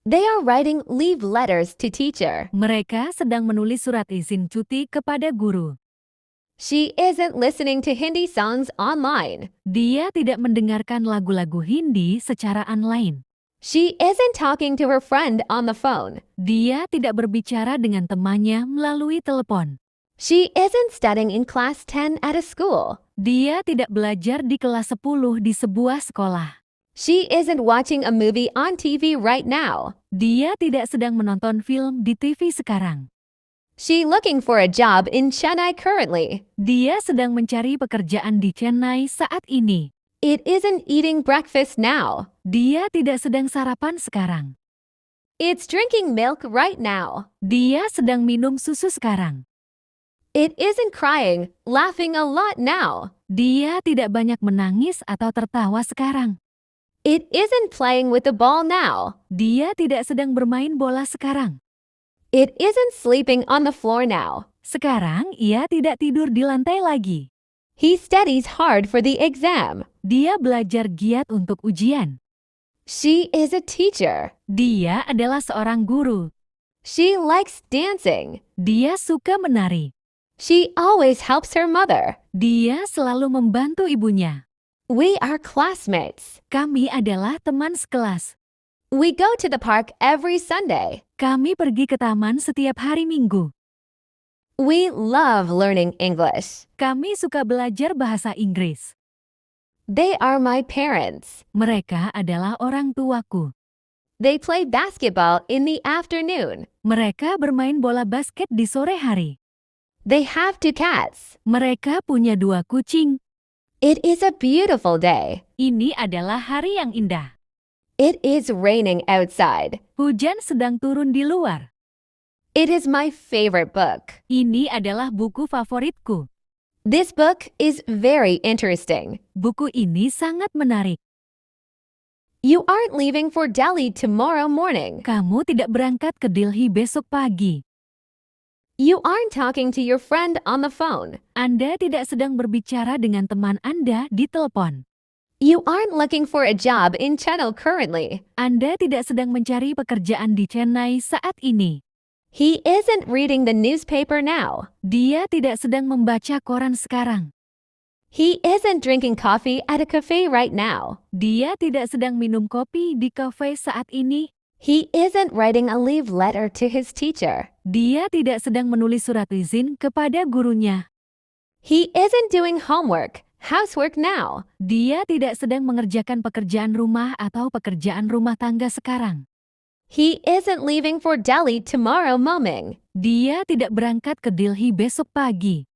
They are writing leave letters to teacher. Mereka sedang menulis surat izin cuti kepada guru. She isn't listening to Hindi songs online. Dia tidak mendengarkan lagu-lagu Hindi secara online. She isn't talking to her friend on the phone. Dia tidak berbicara dengan temannya melalui telepon. She isn't studying in class 10 at a school. Dia tidak belajar di kelas 10 di sebuah sekolah. She isn't watching a movie on TV right now. Dia tidak sedang menonton film di TV sekarang. She looking for a job in Chennai currently. Dia sedang mencari pekerjaan di Chennai saat ini. It isn't eating breakfast now. Dia tidak sedang sarapan sekarang. It's drinking milk right now. Dia sedang minum susu sekarang. It isn't crying, laughing a lot now. Dia tidak banyak menangis atau tertawa sekarang. It isn't playing with the ball now. Dia tidak sedang bermain bola sekarang. It isn't sleeping on the floor now. Sekarang ia tidak tidur di lantai lagi. He studies hard for the exam. Dia belajar giat untuk ujian. She is a teacher. Dia adalah seorang guru. She likes dancing. Dia suka menari. She always helps her mother. Dia selalu membantu ibunya. We are classmates. Kami adalah teman sekelas. We go to the park every Sunday. Kami pergi ke taman setiap hari Minggu. We love learning English. Kami suka belajar bahasa Inggris. They are my parents. Mereka adalah orang tuaku. They play basketball in the afternoon. Mereka bermain bola basket di sore hari. They have 2 cats. Mereka punya 2 kucing. It is a beautiful day. Ini adalah hari yang indah. It is raining outside. Hujan sedang turun di luar. It is my favorite book. Ini adalah buku favoritku. This book is very interesting. Buku ini sangat menarik. You aren't leaving for Delhi tomorrow morning. Kamu tidak berangkat ke Delhi besok pagi. You aren't talking to your friend on the phone. Anda tidak sedang berbicara dengan teman Anda di telepon. You aren't looking for a job in Chennai currently. Anda tidak sedang mencari pekerjaan di Chennai saat ini. He isn't reading the newspaper now. Dia tidak sedang membaca koran sekarang. He isn't drinking coffee at a cafe right now. Dia tidak sedang minum kopi di kafe saat ini. He isn't writing a leave letter to his teacher. Dia tidak sedang menulis surat izin kepada gurunya. He isn't doing housework now. Dia tidak sedang mengerjakan pekerjaan rumah atau pekerjaan rumah tangga sekarang. He isn't leaving for Delhi tomorrow morning. Dia tidak berangkat ke Delhi besok pagi.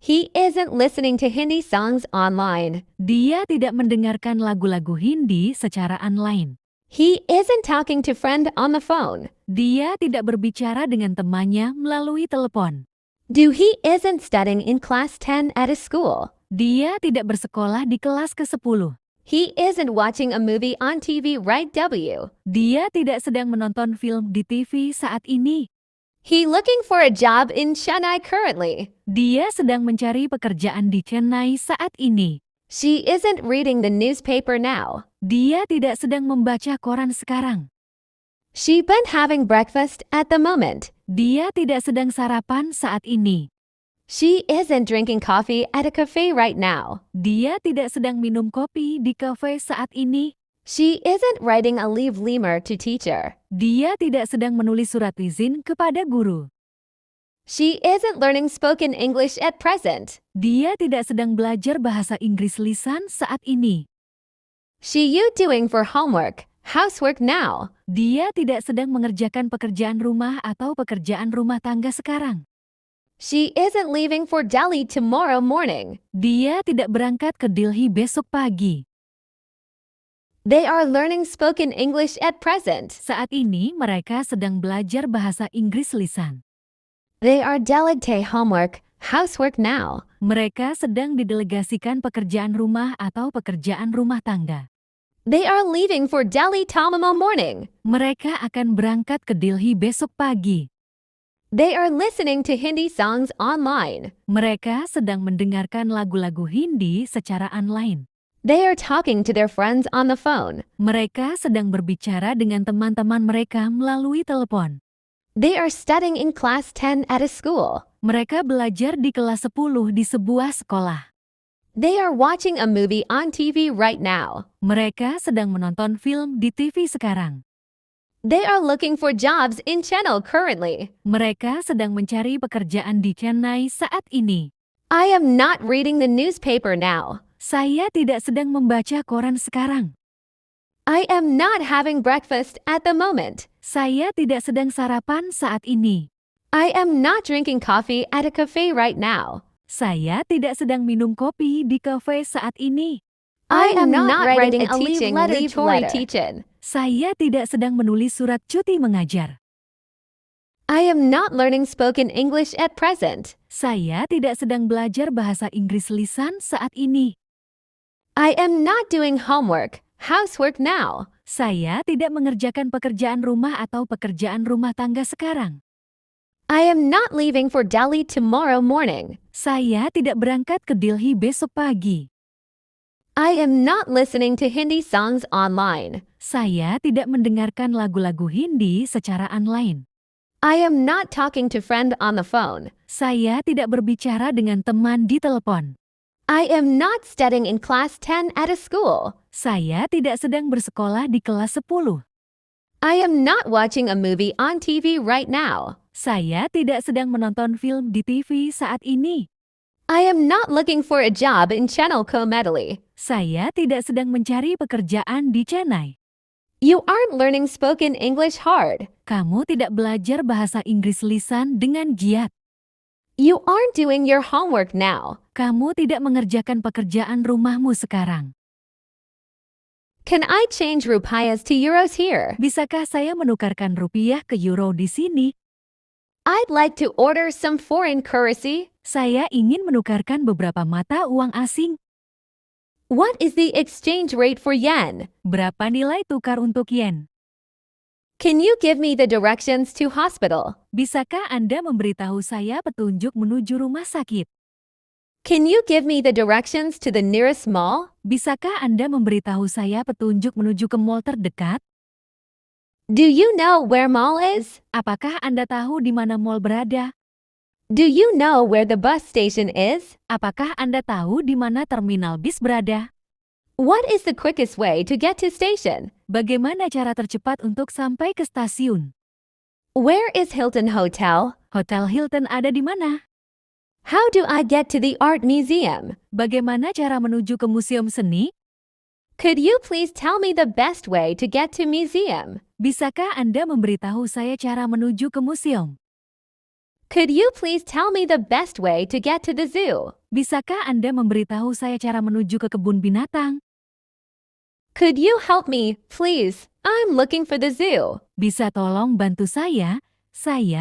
He isn't listening to Hindi songs online. Dia tidak mendengarkan lagu-lagu Hindi secara online. He isn't talking to friend on the phone. Dia tidak berbicara dengan temannya melalui telepon. He isn't studying in class 10 at a school. Dia tidak bersekolah di kelas ke-10. He isn't watching a movie on TV right W. Dia tidak sedang menonton film di TV saat ini. He looking for a job in Chennai currently. Dia sedang mencari pekerjaan di Chennai saat ini. She isn't reading the newspaper now. Dia tidak sedang membaca koran sekarang. She been having breakfast at the moment. Dia tidak sedang sarapan saat ini. She isn't drinking coffee at a cafe right now. Dia tidak sedang minum kopi di kafe saat ini. She isn't writing a leave letter to teacher. Dia tidak sedang menulis surat izin kepada guru. She isn't learning spoken English at present. Dia tidak sedang belajar bahasa Inggris lisan saat ini. You doing for housework now. Dia tidak sedang mengerjakan pekerjaan rumah atau pekerjaan rumah tangga sekarang. She isn't leaving for Delhi tomorrow morning. Dia tidak berangkat ke Delhi besok pagi. They are learning spoken English at present. Saat ini mereka sedang belajar bahasa Inggris lisan. They are delegate housework now. Mereka sedang didelegasikan pekerjaan rumah atau pekerjaan rumah tangga. They are leaving for Delhi tomorrow morning. Mereka akan berangkat ke Delhi besok pagi. They are listening to Hindi songs online. Mereka sedang mendengarkan lagu-lagu Hindi secara online. They are talking to their friends on the phone. Mereka sedang berbicara dengan teman-teman mereka melalui telepon. They are studying in class 10 at a school. Mereka belajar di kelas 10 di sebuah sekolah. They are watching a movie on TV right now. Mereka sedang menonton film di TV sekarang. They are looking for jobs in Chennai currently. Mereka sedang mencari pekerjaan di Chennai saat ini. I am not reading the newspaper now. Saya tidak sedang membaca koran sekarang. I am not having breakfast at the moment. Saya tidak sedang sarapan saat ini. I am not drinking coffee at a cafe right now. Saya tidak sedang minum kopi di kafe saat ini. I am not writing a teaching letter to teaching. Saya tidak sedang menulis surat cuti mengajar. I am not learning spoken English at present. Saya tidak sedang belajar bahasa Inggris lisan saat ini. I am not doing housework now. Saya tidak mengerjakan pekerjaan rumah atau pekerjaan rumah tangga sekarang. I am not leaving for Delhi tomorrow morning. Saya tidak berangkat ke Delhi besok pagi. I am not listening to Hindi songs online. Saya tidak mendengarkan lagu-lagu Hindi secara online. I am not talking to friend on the phone. Saya tidak berbicara dengan teman di telepon. I am not studying in class 10 at a school. Saya tidak sedang bersekolah di kelas 10. I am not watching a movie on TV right now. Saya tidak sedang menonton film di TV saat ini. I am not looking for a job in Chennai Medley. Saya tidak sedang mencari pekerjaan di Chennai. You aren't learning spoken English hard. Kamu tidak belajar bahasa Inggris lisan dengan giat. You aren't doing your homework now. Kamu tidak mengerjakan pekerjaan rumahmu sekarang. Can I change rupiahs to euros here? Bisakah saya menukarkan rupiah ke euro di sini? I'd like to order some foreign currency. Saya ingin menukarkan beberapa mata uang asing. What is the exchange rate for yen? Berapa nilai tukar untuk yen? Can you give me the directions to hospital? Bisakah Anda memberitahu saya petunjuk menuju rumah sakit? Can you give me the directions to the nearest mall? Bisakah Anda memberitahu saya petunjuk menuju ke mall terdekat? Do you know where mall is? Apakah Anda tahu di mana mall berada? Do you know where the bus station is? Apakah Anda tahu di mana terminal bis berada? What is the quickest way to get to station? Bagaimana cara tercepat untuk sampai ke stasiun? Where is Hilton Hotel? Hotel Hilton ada di mana? How do I get to the art museum? Bagaimana cara menuju ke museum seni? Could you please tell me the best way to get to museum? Bisakah Anda memberitahu saya cara menuju ke museum? Could you please tell me the best way to get to the zoo? Bisakah Anda memberitahu saya cara menuju ke kebun binatang? Could you help me, please? I'm looking for the zoo. Bisa tolong bantu saya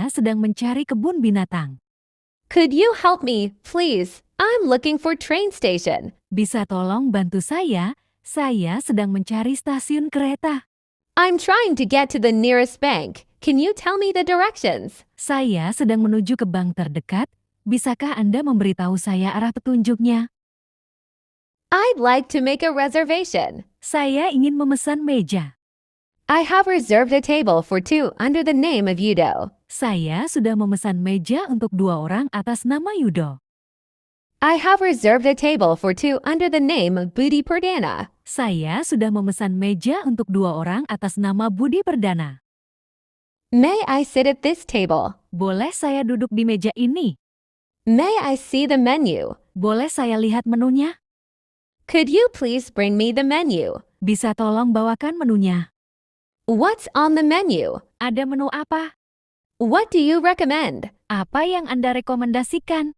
sedang mencari kebun binatang. Could you help me, please? I'm looking for train station. Bisa tolong bantu saya sedang mencari stasiun kereta. I'm trying to get to the nearest bank. Can you tell me the directions? Saya sedang menuju ke bank terdekat. Bisakah Anda memberitahu saya arah petunjuknya? I'd like to make a reservation. Saya ingin memesan meja. I have reserved a table for two under the name of Yudo. Saya sudah memesan meja untuk 2 orang atas nama Yudo. I have reserved a table for two under the name of Budi Perdana. Saya sudah memesan meja untuk 2 orang atas nama Budi Perdana. May I sit at this table? Boleh saya duduk di meja ini? May I see the menu? Boleh saya lihat menunya? Could you please bring me the menu? Bisa tolong bawakan menunya? What's on the menu? Ada menu apa? What do you recommend? Apa yang Anda rekomendasikan?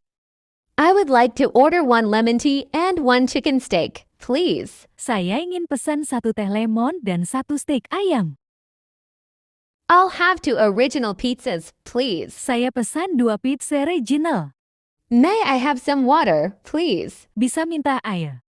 I would like to order 1 lemon tea and 1 chicken steak, please. Saya ingin pesan 1 teh lemon dan 1 steak ayam. I'll have 2 original pizzas, please. Saya pesan 2 pizza original. May I have some water, please? Bisa minta air?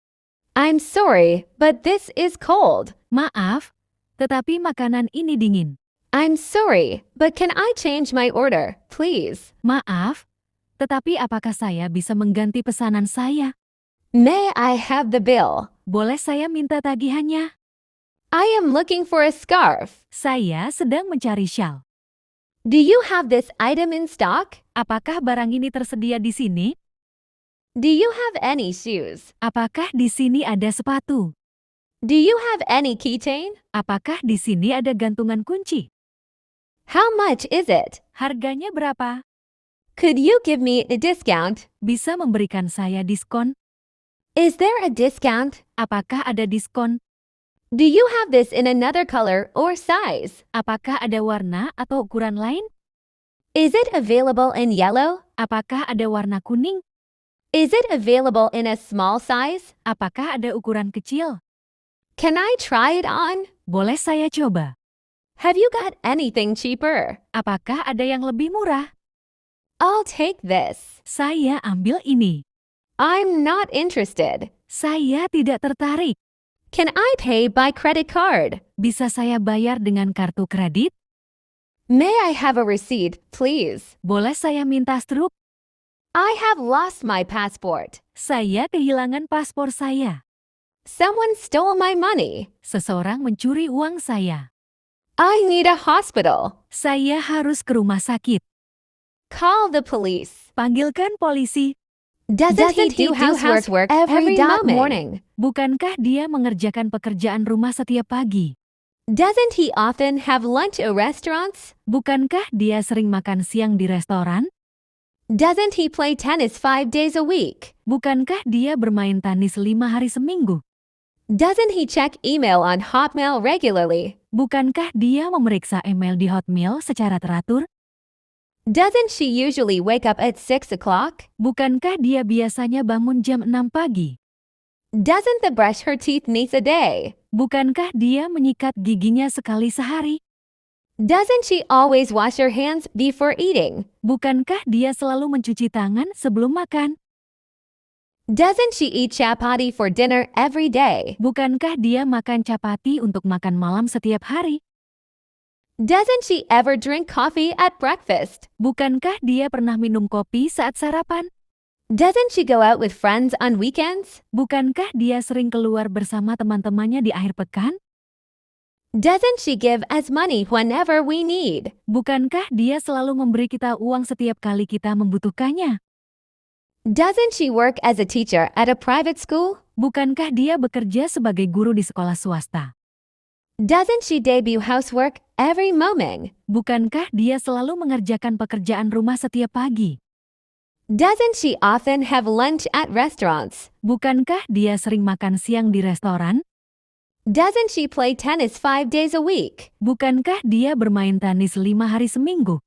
I'm sorry, but this is cold. Maaf, tetapi makanan ini dingin. I'm sorry, but can I change my order, please? Maaf, tetapi apakah saya bisa mengganti pesanan saya? May I have the bill? Boleh saya minta tagihannya? I am looking for a scarf. Saya sedang mencari syal. Do you have this item in stock? Apakah barang ini tersedia di sini? Do you have any shoes? Apakah di sini ada sepatu? Do you have any keychain? Apakah di sini ada gantungan kunci? How much is it? Harganya berapa? Could you give me a discount? Bisa memberikan saya diskon? Is there a discount? Apakah ada diskon? Do you have this in another color or size? Apakah ada warna atau ukuran lain? Is it available in yellow? Apakah ada warna kuning? Is it available in a small size? Apakah ada ukuran kecil? Can I try it on? Boleh saya coba? Have you got anything cheaper? Apakah ada yang lebih murah? I'll take this. Saya ambil ini. I'm not interested. Saya tidak tertarik. Can I pay by credit card? Bisa saya bayar dengan kartu kredit? May I have a receipt, please? Boleh saya minta struk? I have lost my passport. Saya kehilangan paspor saya. Someone stole my money. Seseorang mencuri uang saya. I need a hospital. Saya harus ke rumah sakit. Call the police. Panggilkan polisi. Doesn't he do housework every morning? Bukankah dia mengerjakan pekerjaan rumah setiap pagi? Doesn't he often have lunch at restaurants? Bukankah dia sering makan siang di restoran? Doesn't he play tennis 5 days a week? Bukankah dia bermain tenis 5 hari seminggu? Doesn't he check email on Hotmail regularly? Bukankah dia memeriksa email di Hotmail secara teratur? Doesn't she usually wake up at 6 o'clock? Bukankah dia biasanya bangun jam 6 pagi? Doesn't the brush her teeth needs a day? Bukankah dia menyikat giginya sekali sehari? Doesn't she always wash her hands before eating? Bukankah dia selalu mencuci tangan sebelum makan? Doesn't she eat chapati for dinner every day? Bukankah dia makan chapati untuk makan malam setiap hari? Doesn't she ever drink coffee at breakfast? Bukankah dia pernah minum kopi saat sarapan? Doesn't she go out with friends on weekends? Bukankah dia sering keluar bersama teman-temannya di akhir pekan? Doesn't she give us money whenever we need? Bukankah dia selalu memberi kita uang setiap kali kita membutuhkannya? Doesn't she work as a teacher at a private school? Bukankah dia bekerja sebagai guru di sekolah swasta? Doesn't she debut housework every morning? Bukankah dia selalu mengerjakan pekerjaan rumah setiap pagi? Doesn't she often have lunch at restaurants? Bukankah dia sering makan siang di restoran? Doesn't she play tennis 5 days a week? Bukankah dia bermain tenis 5 hari seminggu?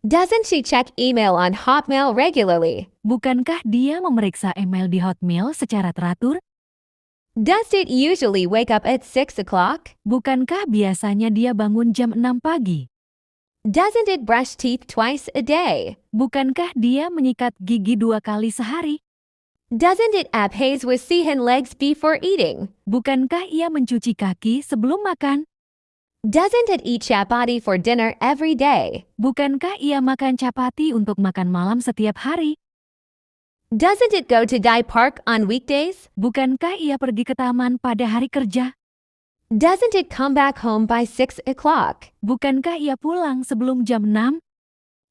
Doesn't she check email on Hotmail regularly? Bukankah dia memeriksa email di Hotmail secara teratur? Does it usually wake up at 6 o'clock? Bukankah biasanya dia bangun jam 6 pagi? Doesn't it brush teeth twice a day? Bukankah dia menyikat gigi 2 kali sehari? Doesn't it abhaze with sihan legs before eating? Bukankah ia mencuci kaki sebelum makan? Doesn't it eat chapati for dinner every day? Bukankah ia makan chapati untuk makan malam setiap hari? Doesn't it go to Dye Park on weekdays? Bukankah ia pergi ke taman pada hari kerja? Doesn't it come back home by 6 o'clock? Bukankah ia pulang sebelum jam 6?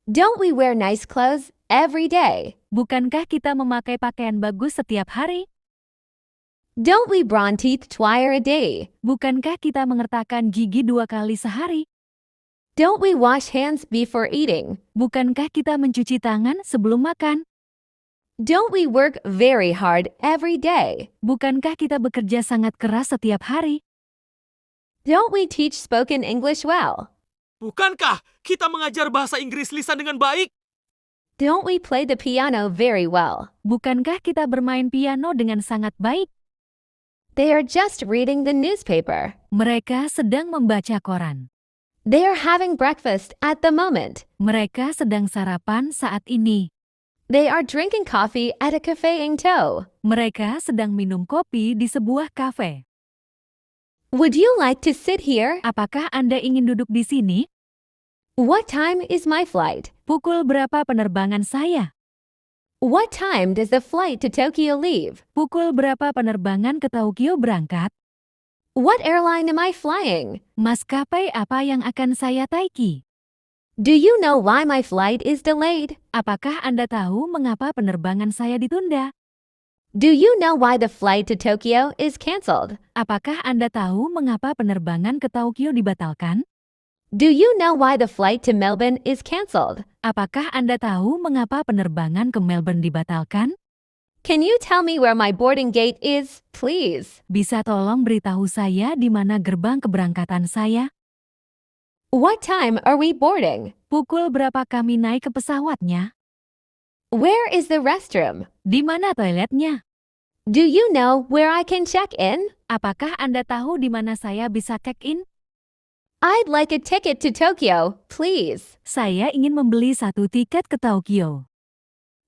Don't we wear nice clothes every day? Bukankah kita memakai pakaian bagus setiap hari? Don't we brush teeth twice a day? Bukankah kita mengertakkan gigi 2 kali sehari? Don't we wash hands before eating? Bukankah kita mencuci tangan sebelum makan? Don't we work very hard every day? Bukankah kita bekerja sangat keras setiap hari? Don't we teach spoken English well? Bukankah kita mengajar bahasa Inggris lisan dengan baik? Don't we play the piano very well? Bukankah kita bermain piano dengan sangat baik? They are just reading the newspaper. Mereka sedang membaca koran. They are having breakfast at the moment. Mereka sedang sarapan saat ini. They are drinking coffee at a cafe in tow. Mereka sedang minum kopi di sebuah kafe. Would you like to sit here? Apakah Anda ingin duduk di sini? What time is my flight? Pukul berapa penerbangan saya? What time does the flight to Tokyo leave? Pukul berapa penerbangan ke Tokyo berangkat? What airline am I flying? Maskapai apa yang akan saya taiki? Do you know why my flight is delayed? Apakah Anda tahu mengapa penerbangan saya ditunda? Do you know why the flight to Tokyo is canceled? Apakah Anda tahu mengapa penerbangan ke Tokyo dibatalkan? Do you know why the flight to Melbourne is canceled? Apakah Anda tahu mengapa penerbangan ke Melbourne dibatalkan? Can you tell me where my boarding gate is, please? Bisa tolong beritahu saya di mana gerbang keberangkatan saya? What time are we boarding? Pukul berapa kami naik ke pesawatnya? Where is the restroom? Di mana toiletnya? Do you know where I can check in? Apakah Anda tahu di mana saya bisa check-in? I'd like a ticket to Tokyo, please. Saya ingin membeli satu tiket ke Tokyo.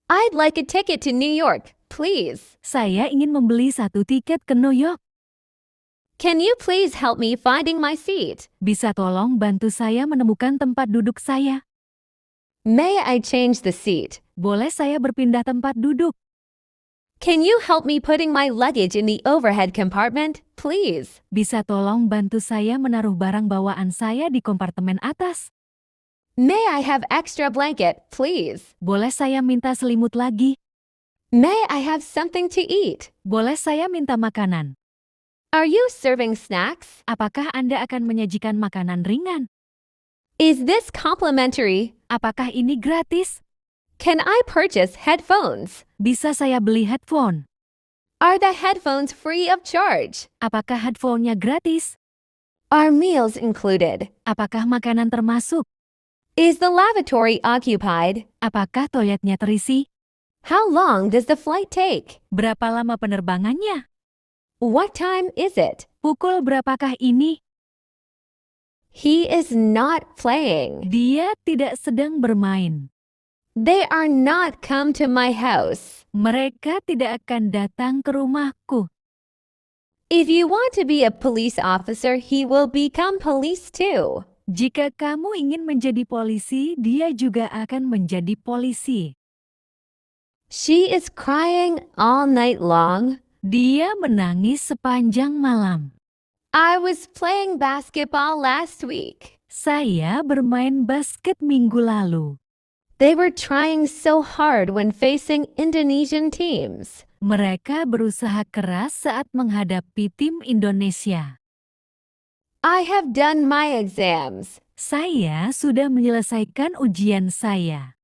I'd like a ticket to New York, please. Saya ingin membeli satu tiket ke New York. Can you please help me finding my seat? Bisa tolong bantu saya menemukan tempat duduk saya? May I change the seat? Boleh saya berpindah tempat duduk? Can you help me putting my luggage in the overhead compartment, please? Bisa tolong bantu saya menaruh barang bawaan saya di kompartemen atas? May I have extra blanket, please? Boleh saya minta selimut lagi? May I have something to eat? Boleh saya minta makanan? Are you serving snacks? Apakah Anda akan menyajikan makanan ringan? Is this complimentary? Apakah ini gratis? Can I purchase headphones? Bisa saya beli headphone? Are the headphones free of charge? Apakah headphone-nya gratis? Are meals included? Apakah makanan termasuk? Is the lavatory occupied? Apakah toiletnya terisi? How long does the flight take? Berapa lama penerbangannya? What time is it? Pukul berapakah ini? He is not playing. Dia tidak sedang bermain. They are not come to my house. Mereka tidak akan datang ke rumahku. If you want to be a police officer, he will become police too. Jika kamu ingin menjadi polisi, dia juga akan menjadi polisi. She is crying all night long. Dia menangis sepanjang malam. I was playing basketball last week. Saya bermain basket minggu lalu. They were trying so hard when facing Indonesian teams. Mereka berusaha keras saat menghadapi tim Indonesia. I have done my exams. Saya sudah menyelesaikan ujian saya.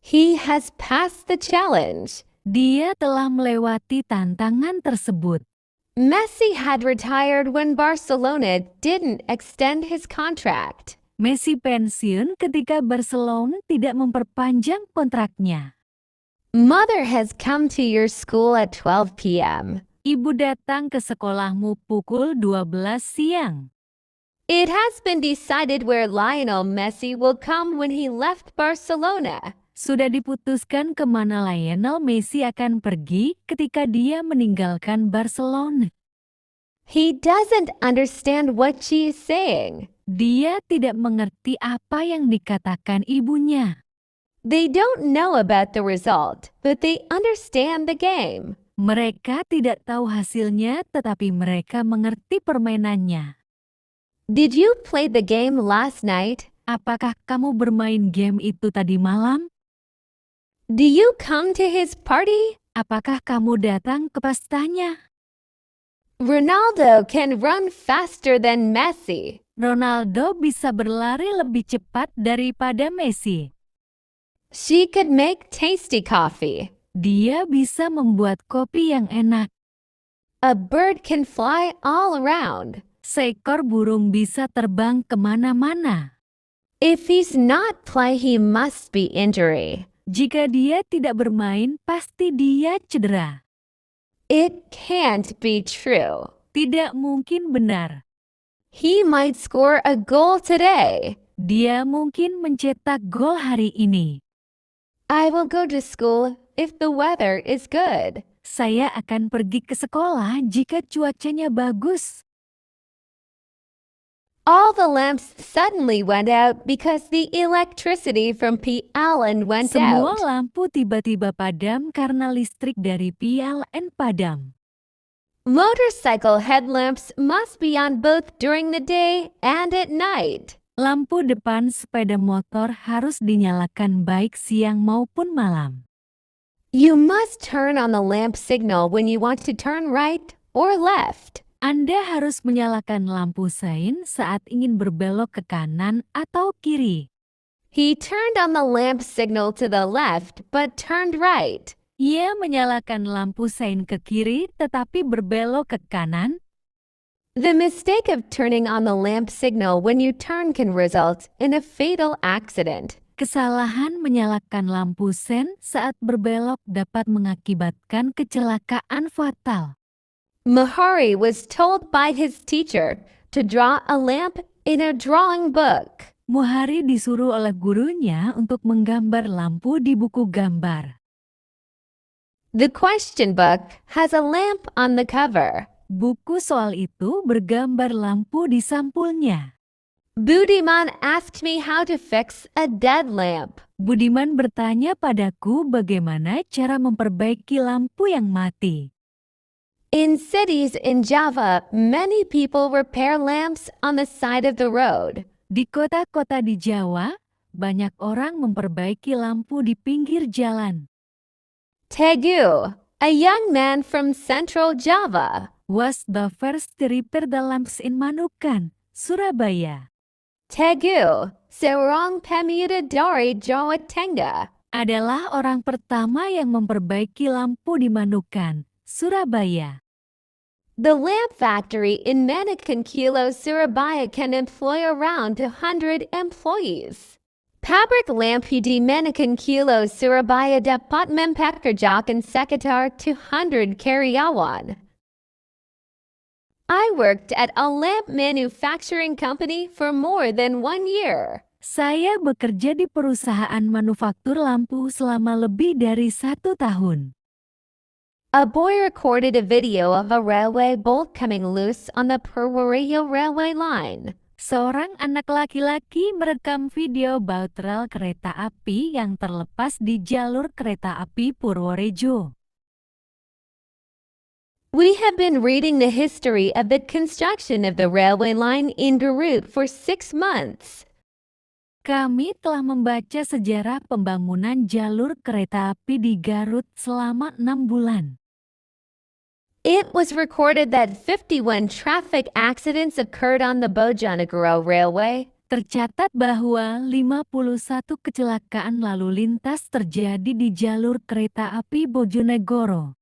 He has passed the challenge. Dia telah melewati tantangan tersebut. Messi had retired when Barcelona didn't extend his contract. Messi pensiun ketika Barcelona tidak memperpanjang kontraknya. Mother has come to your school at 12 p.m. Ibu datang ke sekolahmu pukul 12 siang. It has been decided where Lionel Messi will come when he left Barcelona. Sudah diputuskan kemana Lionel Messi akan pergi ketika dia meninggalkan Barcelona. He doesn't understand what she is saying. Dia tidak mengerti apa yang dikatakan ibunya. They don't know about the result, but they understand the game. Mereka tidak tahu hasilnya, tetapi mereka mengerti permainannya. Did you play the game last night? Apakah kamu bermain game itu tadi malam? Do you come to his party? Apakah kamu datang ke pestanya? Ronaldo can run faster than Messi. Ronaldo bisa berlari lebih cepat daripada Messi. She could make tasty coffee. Dia bisa membuat kopi yang enak. A bird can fly all around. Seekor burung bisa terbang kemana-mana. If he's not play, he must be injury. Jika dia tidak bermain, pasti dia cedera. It can't be true. Tidak mungkin benar. He might score a goal today. Dia mungkin mencetak gol hari ini. I will go to school if the weather is good. Saya akan pergi ke sekolah jika cuacanya bagus. All the lamps suddenly went out because the electricity from PLN went Semua out. lampu tiba-tiba padam karena listrik dari PLN padam. Motorcycle headlamps must be on both during the day and at night. Lampu depan sepeda motor harus dinyalakan baik siang maupun malam. You must turn on the lamp signal when you want to turn right or left. Anda harus menyalakan lampu sein saat ingin berbelok ke kanan atau kiri. He turned on the lamp signal to the left but turned right. Ia menyalakan lampu sein ke kiri tetapi berbelok ke kanan. The mistake of turning on the lamp signal when you turn can result in a fatal accident. Kesalahan menyalakan lampu sein saat berbelok dapat mengakibatkan kecelakaan fatal. Mahari was told by his teacher to draw a lamp in a drawing book. Muhari disuruh oleh gurunya untuk menggambar lampu di buku gambar. The question book has a lamp on the cover. Buku soal itu bergambar lampu di sampulnya. Budiman asked me how to fix a dead lamp. Budiman bertanya padaku bagaimana cara memperbaiki lampu yang mati. In cities in Java, many people repair lamps on the side of the road. Di kota-kota di Jawa, banyak orang memperbaiki lampu di pinggir jalan. Tegu, a young man from Central Java, Was the first to repair the lamps in Manukan, Surabaya. Tegu, seorang pemuda dari Jawa Tengah, Adalah orang pertama yang memperbaiki lampu di Manukan, Surabaya. The lamp factory in Manikan Kilo, Surabaya can employ around 100 employees. Pabrik lampu di Manikan Kilo, Surabaya dapat mempekerjakan sekitar 200 karyawan. I worked at a lamp manufacturing company for more than 1 year. Saya bekerja di perusahaan manufaktur lampu selama lebih dari 1 tahun. A boy recorded a video of a railway bolt coming loose on the Purworejo railway line. Seorang anak laki-laki merekam video baut rel kereta api yang terlepas di jalur kereta api Purworejo. We have been reading the history of the construction of the railway line in Garut for 6 months. Kami telah membaca sejarah pembangunan jalur kereta api di Garut selama 6 bulan. It was recorded that 51 traffic accidents occurred on the Bojonegoro Railway. Tercatat bahwa 51 kecelakaan lalu lintas terjadi di jalur kereta api Bojonegoro.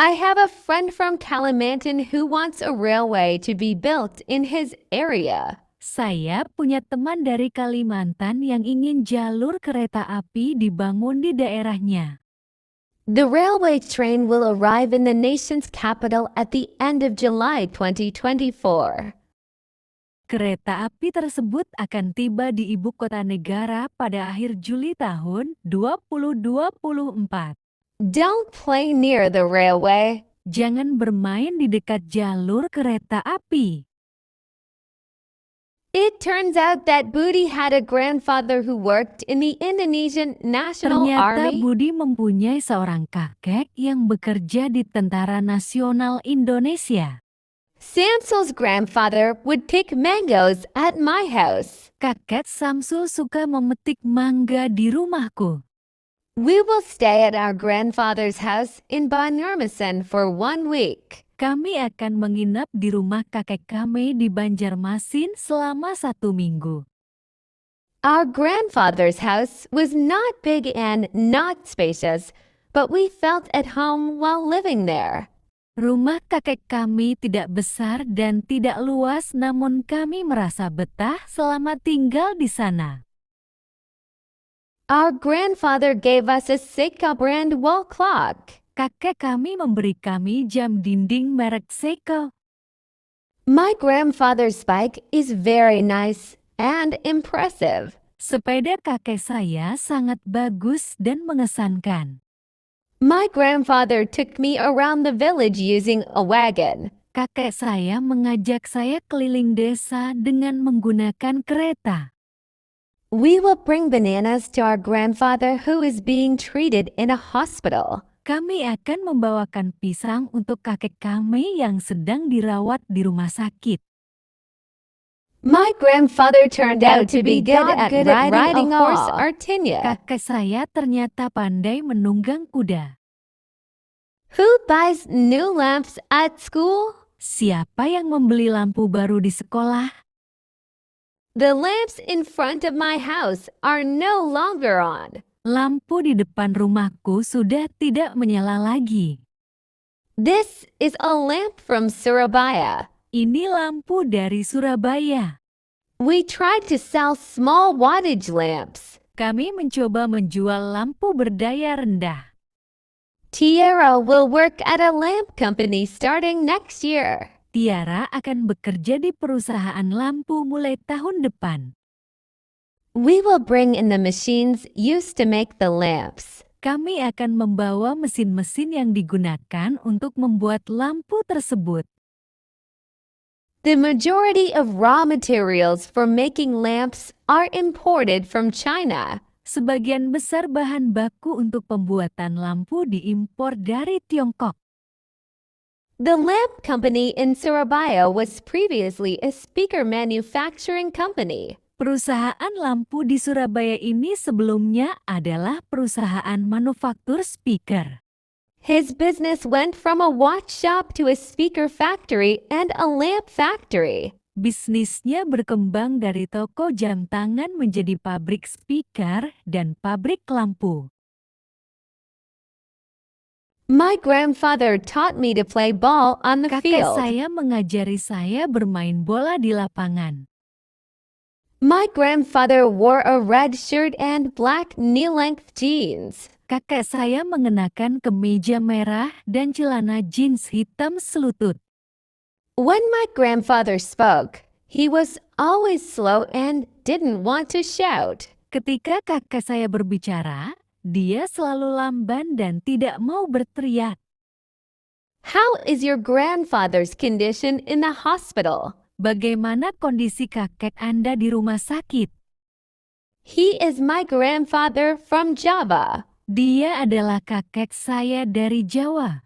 I have a friend from Kalimantan who wants a railway to be built in his area. Saya punya teman dari Kalimantan yang ingin jalur kereta api dibangun di daerahnya. The railway train will arrive in the nation's capital at the end of July 2024. Kereta api tersebut akan tiba di ibu kota negara pada akhir Juli tahun 2024. Don't play near the railway. Jangan bermain di dekat jalur kereta api. It turns out that Budi had a grandfather who worked in the Indonesian National Ternyata Army. Budi mempunyai seorang kakek yang bekerja di Tentara Nasional Indonesia. Samsul's grandfather would pick mangoes at my house. Kakek Samsul suka memetik mangga di rumahku. We will stay at our grandfather's house in Banjarmasin for 1 week. Kami akan menginap di rumah kakek kami di Banjarmasin selama 1 minggu. Our grandfather's house was not big and not spacious, but we felt at home while living there. Rumah kakek kami tidak besar dan tidak luas, namun kami merasa betah selama tinggal di sana. Our grandfather gave us a Seiko brand wall clock. Kakek kami memberi kami jam dinding merek Seiko. My grandfather's bike is very nice and impressive. Sepeda kakek saya sangat bagus dan mengesankan. My grandfather took me around the village using a wagon. Kakek saya mengajak saya keliling desa dengan menggunakan kereta. We will bring bananas to our grandfather who is being treated in a hospital. Kami akan membawakan pisang untuk kakek kami yang sedang dirawat di rumah sakit. My grandfather turned out to be good at riding a horse, Artinya. Kakek saya ternyata pandai menunggang kuda. Who buys new lamps at school? Siapa yang membeli lampu baru di sekolah? The lamps in front of my house are no longer on. Lampu di depan rumahku sudah tidak menyala lagi. This is a lamp from Surabaya. Ini lampu dari Surabaya. We tried to sell small wattage lamps. Kami mencoba menjual lampu berdaya rendah. Tiara will work at a lamp company starting next year. Tiara akan bekerja di perusahaan lampu mulai tahun depan. We will bring in the machines used to make the lamps. Kami akan membawa mesin-mesin yang digunakan untuk membuat lampu tersebut. The majority of raw materials for making lamps are imported from China. Sebagian besar bahan baku untuk pembuatan lampu diimpor dari Tiongkok. The lamp company in Surabaya was previously a speaker manufacturing company. Perusahaan lampu di Surabaya ini sebelumnya adalah perusahaan manufaktur speaker. His business went from a watch shop to a speaker factory and a lamp factory. Bisnisnya berkembang dari toko jam tangan menjadi pabrik speaker dan pabrik lampu. My grandfather taught me to play ball on the Kakek field. saya mengajari saya bermain bola di lapangan. My grandfather wore a red shirt and black knee-length jeans. Kakek saya mengenakan kemeja merah dan celana jeans hitam selutut. When my grandfather spoke, he was always slow and didn't want to shout. Ketika kakek saya berbicara, dia selalu lamban dan tidak mau berteriak. How is your grandfather's condition in the hospital? Bagaimana kondisi kakek Anda di rumah sakit? He is my grandfather from Java. Dia adalah kakek saya dari Jawa.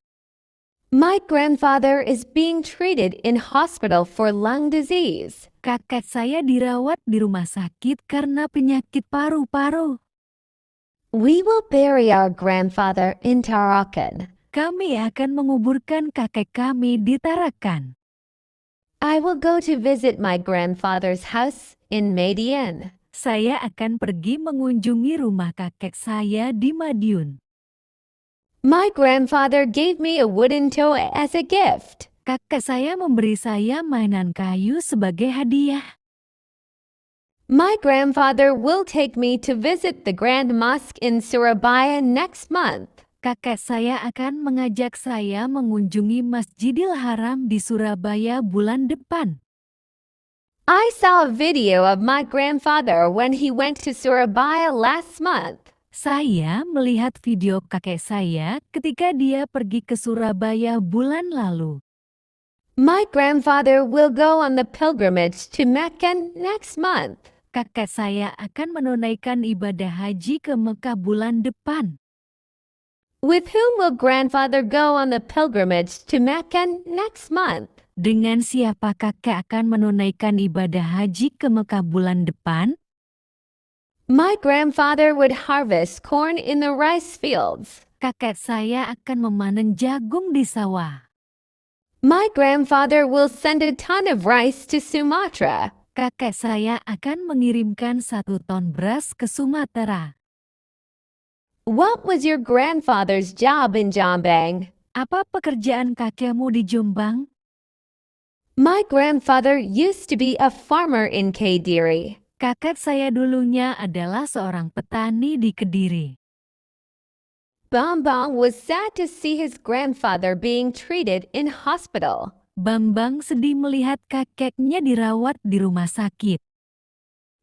My grandfather is being treated in hospital for lung disease. Kakek saya dirawat di rumah sakit karena penyakit paru-paru. We will bury our grandfather in Tarakan. Kami akan menguburkan kakek kami di Tarakan. I will go to visit my grandfather's house in Median. Saya akan pergi mengunjungi rumah kakek saya di Madiun. My grandfather gave me a wooden toy as a gift. Kakek saya memberi saya mainan kayu sebagai hadiah. My grandfather will take me to visit the Grand Mosque in Surabaya next month. Kakek saya akan mengajak saya mengunjungi Masjidil Haram di Surabaya bulan depan. I saw a video of my grandfather when he went to Surabaya last month. Saya melihat video kakek saya ketika dia pergi ke Surabaya bulan lalu. My grandfather will go on the pilgrimage to Mecca next month. Kakek saya akan menunaikan ibadah haji ke Mekah bulan depan. With whom will grandfather go on the pilgrimage to Mecca next month? Dengan siapa kakek akan menunaikan ibadah haji ke Mekah bulan depan? My grandfather would harvest corn in the rice fields. Kakek saya akan memanen jagung di sawah. My grandfather will send a ton of rice to Sumatra. Kakek saya akan mengirimkan 1 ton beras ke Sumatera. What was your grandfather's job in Jombang? Apa pekerjaan kakekmu di Jombang? My grandfather used to be a farmer in Kediri. Kakek saya dulunya adalah seorang petani di Kediri. Bambang was sad to see his grandfather being treated in hospital. Bambang sedih melihat kakeknya dirawat di rumah sakit.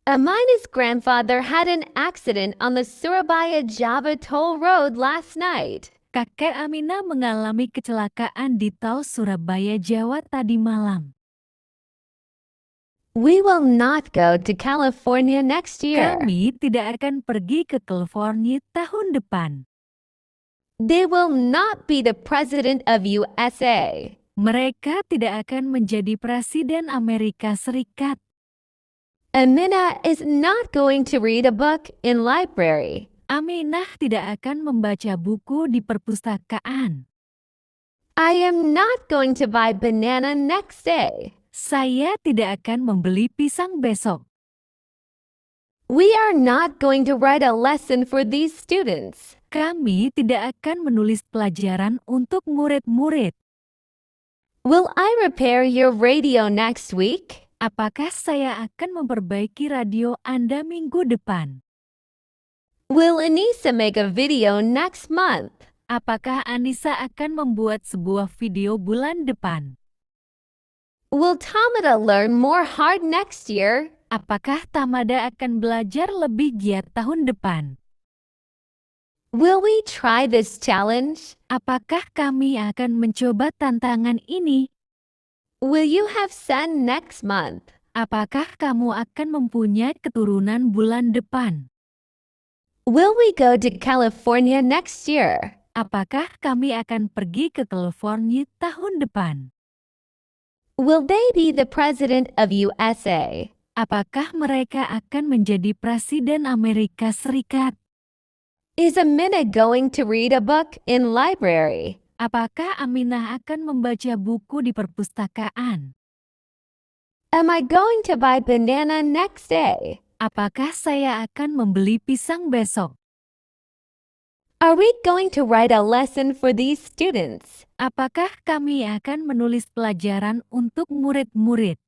Amina's grandfather had an accident on the Surabaya-Java toll road last night. Kakek Aminah mengalami kecelakaan di tol Surabaya, Jawa tadi malam. We will not go to California next year. Kami tidak akan pergi ke California tahun depan. They will not be the president of USA. Mereka tidak akan menjadi presiden Amerika Serikat. Aminah is not going to read a book in library. Aminah tidak akan membaca buku di perpustakaan. I am not going to buy banana next day. Saya tidak akan membeli pisang besok. We are not going to write a lesson for these students. Kami tidak akan menulis pelajaran untuk murid-murid. Will I repair your radio next week? Apakah saya akan memperbaiki radio Anda minggu depan? Will Anissa make a video next month? Apakah Anissa akan membuat sebuah video bulan depan? Will Tamada learn more hard next year? Apakah Tamada akan belajar lebih giat tahun depan? Will we try this challenge? Apakah kami akan mencoba tantangan ini? Will you have son next month? Apakah kamu akan mempunyai keturunan bulan depan? Will we go to California next year? Apakah kami akan pergi ke California tahun depan? Will they be the president of USA? Apakah mereka akan menjadi presiden Amerika Serikat? Is Aminah going to read a book in library? Apakah Aminah akan membaca buku di perpustakaan? Am I going to buy banana next day? Apakah saya akan membeli pisang besok? Are we going to write a lesson for these students? Apakah kami akan menulis pelajaran untuk murid-murid?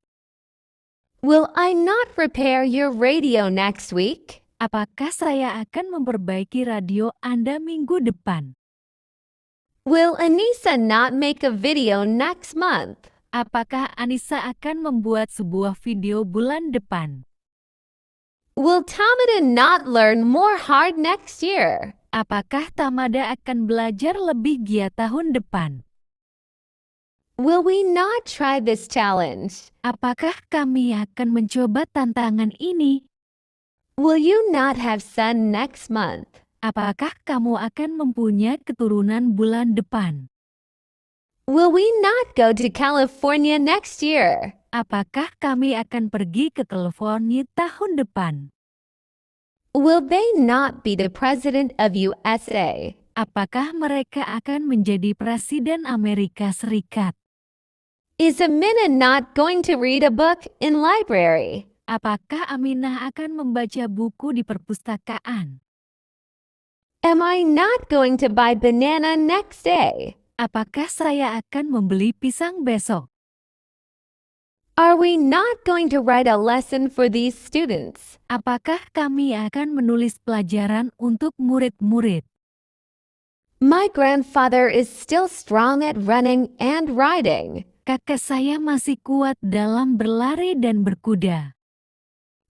Will I not repair your radio next week? Apakah saya akan memperbaiki radio Anda minggu depan? Will Anissa not make a video next month? Apakah Anissa akan membuat sebuah video bulan depan? Will Tamada not learn more hard next year? Apakah Tamada akan belajar lebih giat tahun depan? Will we not try this challenge? Apakah kami akan mencoba tantangan ini? Will you not have son next month? Apakah kamu akan mempunyai keturunan bulan depan? Will we not go to California next year? Apakah kami akan pergi ke California tahun depan? Will they not be the president of USA? Apakah mereka akan menjadi presiden Amerika Serikat? Is Aminah not going to read a book in library? Apakah Aminah akan membaca buku di perpustakaan? Am I not going to buy banana next day? Apakah saya akan membeli pisang besok? Are we not going to write a lesson for these students? Apakah kami akan menulis pelajaran untuk murid-murid? My grandfather is still strong at running and riding. Kakek saya masih kuat dalam berlari dan berkuda.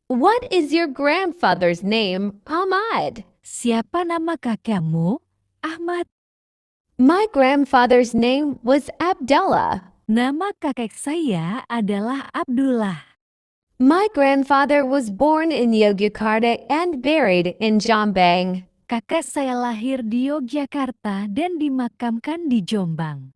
What is your grandfather's name, Ahmad? Siapa nama kakekmu? Ahmad. My grandfather's name was Abdullah. Nama kakek saya adalah Abdullah. My grandfather was born in Yogyakarta and buried in Jombang. Kakek saya lahir di Yogyakarta dan dimakamkan di Jombang.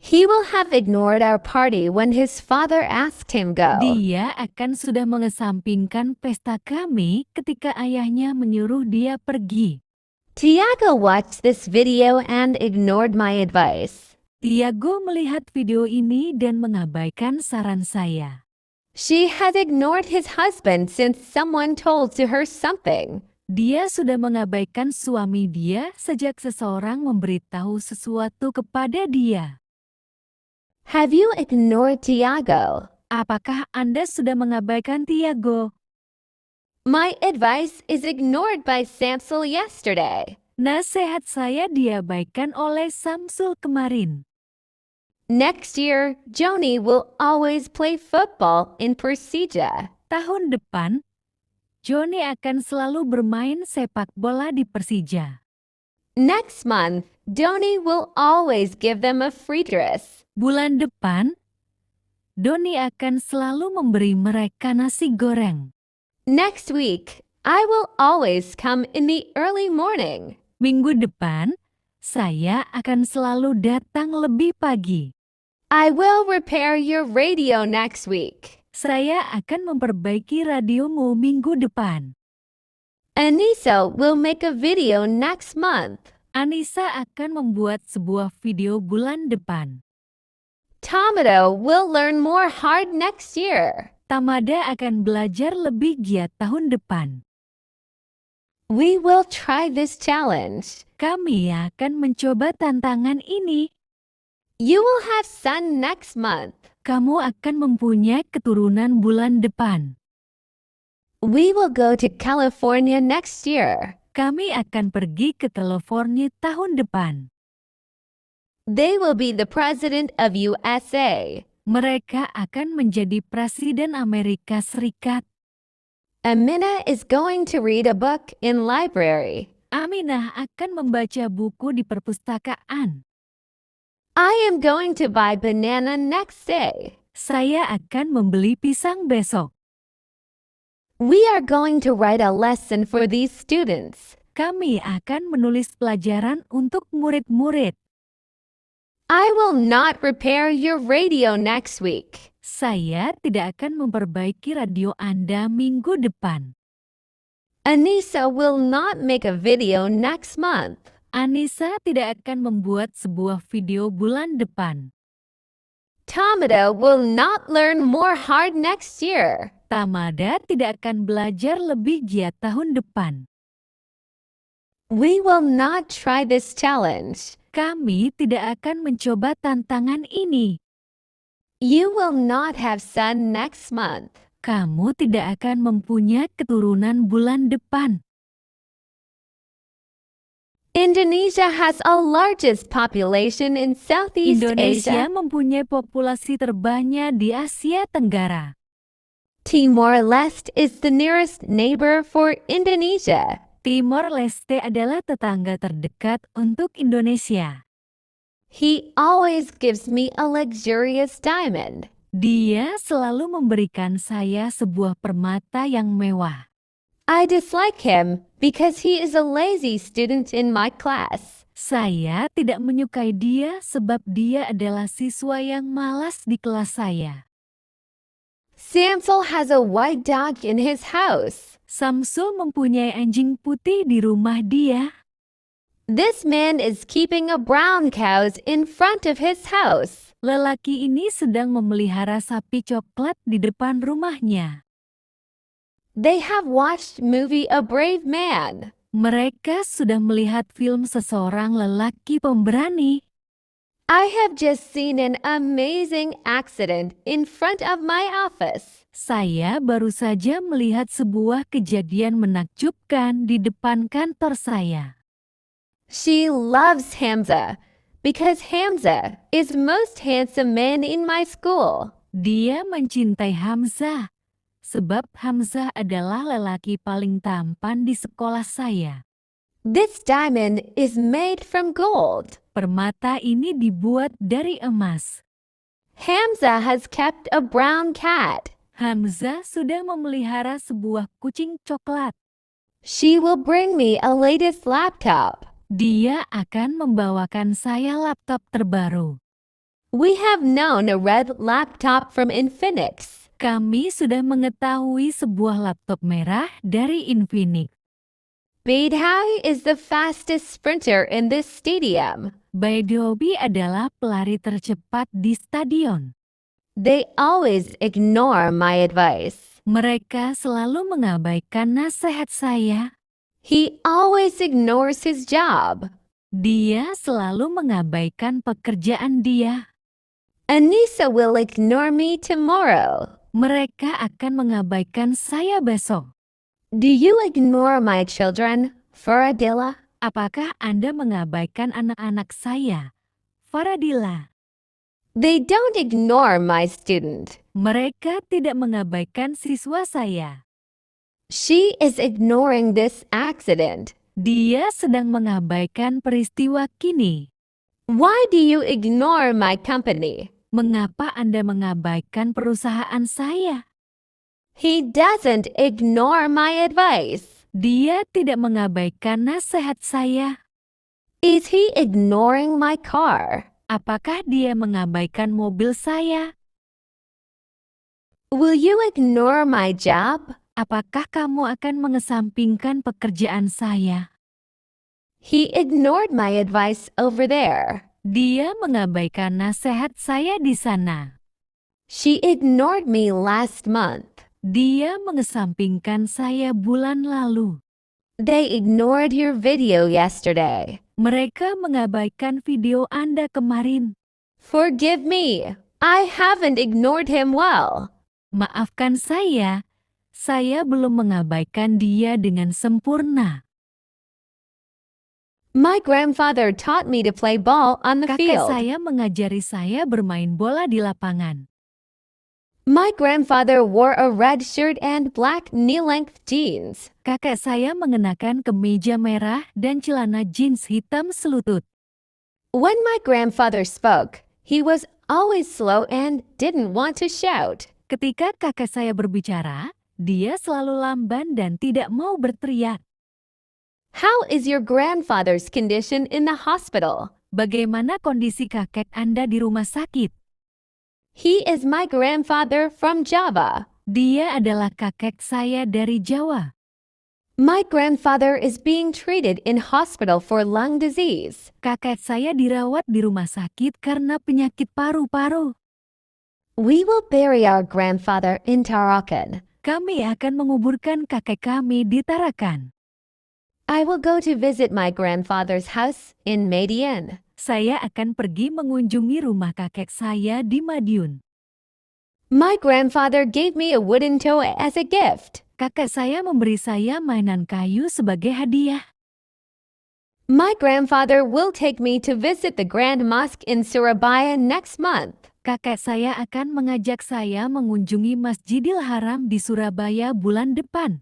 He will have ignored our party when his father asked him go. Dia akan sudah mengesampingkan pesta kami ketika ayahnya menyuruh dia pergi. Tiago watched this video and ignored my advice. Tiago melihat video ini dan mengabaikan saran saya. She has ignored his husband since someone told to her something. Dia sudah mengabaikan suami dia sejak seseorang memberitahu sesuatu kepada dia. Have you ignored Tiago? Apakah Anda sudah mengabaikan Tiago? My advice is ignored by Samsul yesterday. Nasihat saya diabaikan oleh Samsul kemarin. Next year, Joni will always play football in Persija. Tahun depan, Joni akan selalu bermain sepak bola di Persija. Next month, Doni will always give them a free dress. Bulan depan, Doni akan selalu memberi mereka nasi goreng. Next week, I will always come in the early morning. Minggu depan, saya akan selalu datang lebih pagi. I will repair your radio next week. Saya akan memperbaiki radiomu minggu depan. Anissa will make a video next month. Anissa akan membuat sebuah video bulan depan. Tomato will learn more hard next year. Tamada akan belajar lebih giat tahun depan. We will try this challenge. Kami akan mencoba tantangan ini. You will have son next month. Kamu akan mempunyai keturunan bulan depan. We will go to California next year. Kami akan pergi ke California tahun depan. They will be the president of USA. Mereka akan menjadi Presiden Amerika Serikat. Amina is going to read a book in library. Aminah akan membaca buku di perpustakaan. I am going to buy banana next day. Saya akan membeli pisang besok. We are going to write a lesson for these students. Kami akan menulis pelajaran untuk murid-murid. I will not repair your radio next week. Saya tidak akan memperbaiki radio Anda minggu depan. Anissa will not make a video next month. Anissa tidak akan membuat sebuah video bulan depan. Tomato will not learn more hard next year. Tamada tidak akan belajar lebih giat tahun depan. We will not try this challenge. Kami tidak akan mencoba tantangan ini. You will not have son next month. Kamu tidak akan mempunyai keturunan bulan depan. Indonesia has the largest population in Southeast Indonesia Asia. mempunyai populasi terbanyak di Asia Tenggara. Timor-Leste is the nearest neighbor for Indonesia. Timor Leste adalah tetangga terdekat untuk Indonesia. He always gives me a luxurious diamond. Dia selalu memberikan saya sebuah permata yang mewah. I dislike him because he is a lazy student in my class. Saya tidak menyukai dia sebab dia adalah siswa yang malas di kelas saya. Samsul has a white dog in his house. Samsul mempunyai anjing putih di rumah dia. This man is keeping a brown cows in front of his house. Lelaki ini sedang memelihara sapi coklat di depan rumahnya. They have watched movie A Brave Man. Mereka sudah melihat film seseorang lelaki pemberani. I have just seen an amazing accident in front of my office. Saya baru saja melihat sebuah kejadian menakjubkan di depan kantor saya. She loves Hamza because Hamza is most handsome man in my school. Dia mencintai Hamzah sebab Hamzah adalah lelaki paling tampan di sekolah saya. This diamond is made from gold. Permata ini dibuat dari emas. Hamza has kept a brown cat. Hamzah sudah memelihara sebuah kucing coklat. She will bring me a latest laptop. Dia akan membawakan saya laptop terbaru. We have known a red laptop from Infinix. Kami sudah mengetahui sebuah laptop merah dari Infinix. Beidhai is the fastest sprinter in this stadium. Baidobi adalah pelari tercepat di stadion. They always ignore my advice. Mereka selalu mengabaikan nasihat saya. He always ignores his job. Dia selalu mengabaikan pekerjaan dia. Anissa will ignore me tomorrow. Mereka akan mengabaikan saya besok. Do you ignore my children, Faradilla? Apakah Anda mengabaikan anak-anak saya, Faradilla? They don't ignore my student. Mereka tidak mengabaikan siswa saya. She is ignoring this accident. Dia sedang mengabaikan peristiwa kini. Why do you ignore my company? Mengapa Anda mengabaikan perusahaan saya? He doesn't ignore my advice. Dia tidak mengabaikan nasihat saya. Is he ignoring my car? Apakah dia mengabaikan mobil saya? Will you ignore my job? Apakah kamu akan mengesampingkan pekerjaan saya? He ignored my advice over there. Dia mengabaikan nasihat saya di sana. She ignored me last month. Dia mengesampingkan saya bulan lalu. They ignored your video yesterday. Mereka mengabaikan video Anda kemarin. Forgive me. I haven't ignored him well. Maafkan saya belum mengabaikan dia dengan sempurna. My grandfather taught me to play ball on the Kakek field. saya mengajari saya bermain bola di lapangan. My grandfather wore a red shirt and black knee-length jeans. Kakek saya mengenakan kemeja merah dan celana jeans hitam selutut. When my grandfather spoke, he was always slow and didn't want to shout. Ketika kakek saya berbicara, dia selalu lamban dan tidak mau berteriak. How is your grandfather's condition in the hospital? Bagaimana kondisi kakek Anda di rumah sakit? He is my grandfather from Java. Dia adalah kakek saya dari Jawa. My grandfather is being treated in hospital for lung disease. Kakek saya dirawat di rumah sakit karena penyakit paru-paru. We will bury our grandfather in Tarakan. Kami akan menguburkan kakek kami di Tarakan. I will go to visit my grandfather's house in Median. Saya akan pergi mengunjungi rumah kakek saya di Madiun. My grandfather gave me a wooden toy as a gift. Kakek saya memberi saya mainan kayu sebagai hadiah. My grandfather will take me to visit the Grand Mosque in Surabaya next month. Kakek saya akan mengajak saya mengunjungi Masjidil Haram di Surabaya bulan depan.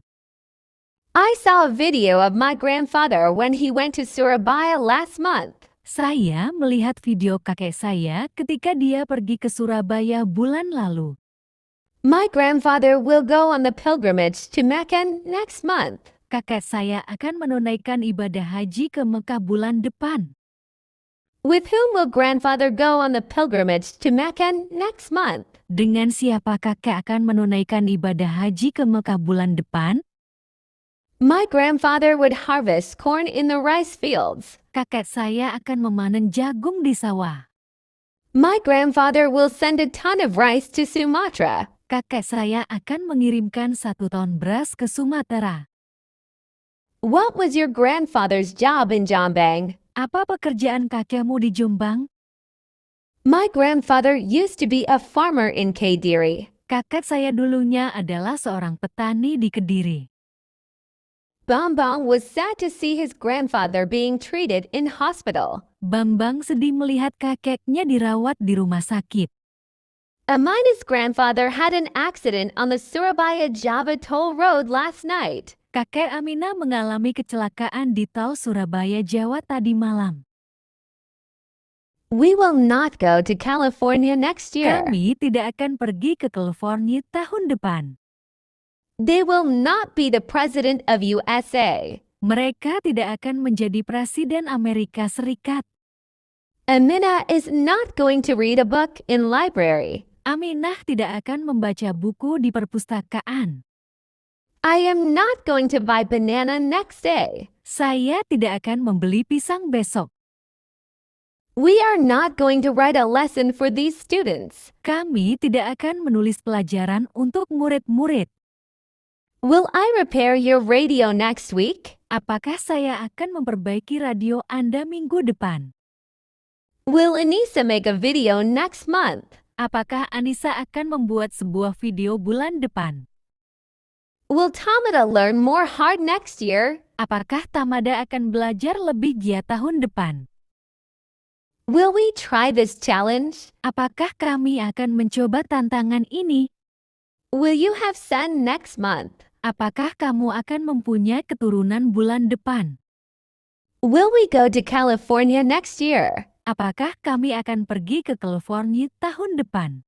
I saw a video of my grandfather when he went to Surabaya last month. Saya melihat video kakek saya ketika dia pergi ke Surabaya bulan lalu. My grandfather will go on the pilgrimage to Mecca next month. Kakek saya akan menunaikan ibadah haji ke Mekah bulan depan. With whom will grandfather go on the pilgrimage to Mecca next month? Dengan siapa kakek akan menunaikan ibadah haji ke Mekah bulan depan? My grandfather would harvest corn in the rice fields. Kakek saya akan memanen jagung di sawah. My grandfather will send a ton of rice to Sumatra. Kakek saya akan mengirimkan 1 ton beras ke Sumatera. What was your grandfather's job in Jombang? Apa pekerjaan kakekmu di Jombang? My grandfather used to be a farmer in Kediri. Kakek saya dulunya adalah seorang petani di Kediri. Bambang was sad to see his grandfather being treated in hospital. Bambang sedih melihat kakeknya dirawat di rumah sakit. Amina's grandfather had an accident on the Surabaya-Java toll road last night. Kakek Aminah mengalami kecelakaan di tol Surabaya, Jawa tadi malam. We will not go to California next year. Kami tidak akan pergi ke California tahun depan. They will not be the president of USA. Mereka tidak akan menjadi presiden Amerika Serikat. Amina is not going to read a book in library. Aminah tidak akan membaca buku di perpustakaan. I am not going to buy banana next day. Saya tidak akan membeli pisang besok. We are not going to write a lesson for these students. Kami tidak akan menulis pelajaran untuk murid-murid. Will I repair your radio next week? Apakah saya akan memperbaiki radio Anda minggu depan? Will Anissa make a video next month? Apakah Anissa akan membuat sebuah video bulan depan? Will Tamada learn more hard next year? Apakah Tamada akan belajar lebih giat tahun depan? Will we try this challenge? Apakah kami akan mencoba tantangan ini? Will you have son next month? Apakah kamu akan mempunyai keturunan bulan depan? Will we go to California next year? Apakah kami akan pergi ke California tahun depan?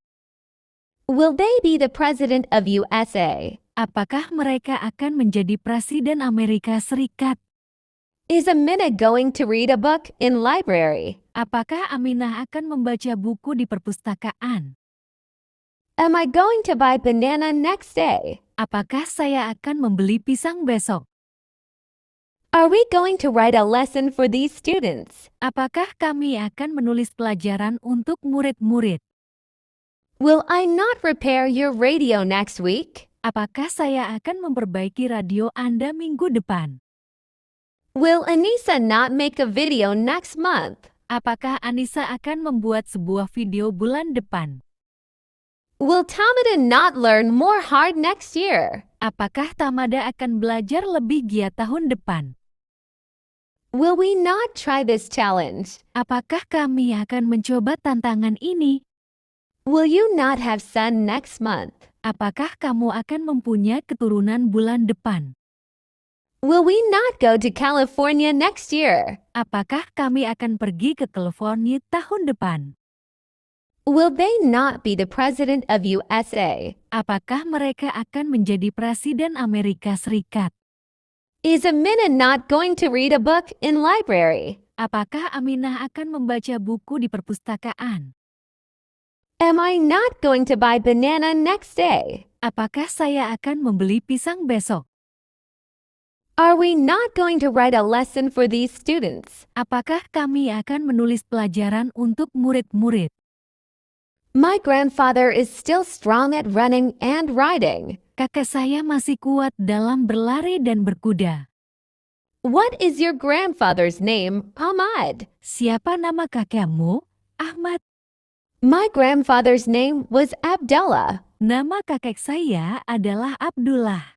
Will they be the president of USA? Apakah mereka akan menjadi Presiden Amerika Serikat? Is Amina going to read a book in library? Apakah Aminah akan membaca buku di perpustakaan? Am I going to buy banana next day? Apakah saya akan membeli pisang besok? Are we going to write a lesson for these students? Apakah kami akan menulis pelajaran untuk murid-murid? Will I not repair your radio next week? Apakah saya akan memperbaiki radio Anda minggu depan? Will Anissa not make a video next month? Apakah Anissa akan membuat sebuah video bulan depan? Will Tamada not learn more hard next year? Apakah Tamada akan belajar lebih giat tahun depan? Will we not try this challenge? Apakah kami akan mencoba tantangan ini? Will you not have son next month? Apakah kamu akan mempunyai keturunan bulan depan? Will we not go to California next year? Apakah kami akan pergi ke California tahun depan? Will they not be the president of USA? Apakah mereka akan menjadi Presiden Amerika Serikat? Is Amina not going to read a book in library? Apakah Aminah akan membaca buku di perpustakaan? Am I not going to buy banana next day? Apakah saya akan membeli pisang besok? Are we not going to write a lesson for these students? Apakah kami akan menulis pelajaran untuk murid-murid? My grandfather is still strong at running and riding. Kakek saya masih kuat dalam berlari dan berkuda. What is your grandfather's name, Ahmad? Siapa nama kakekmu? Ahmad. My grandfather's name was Abdullah. Nama kakek saya adalah Abdullah.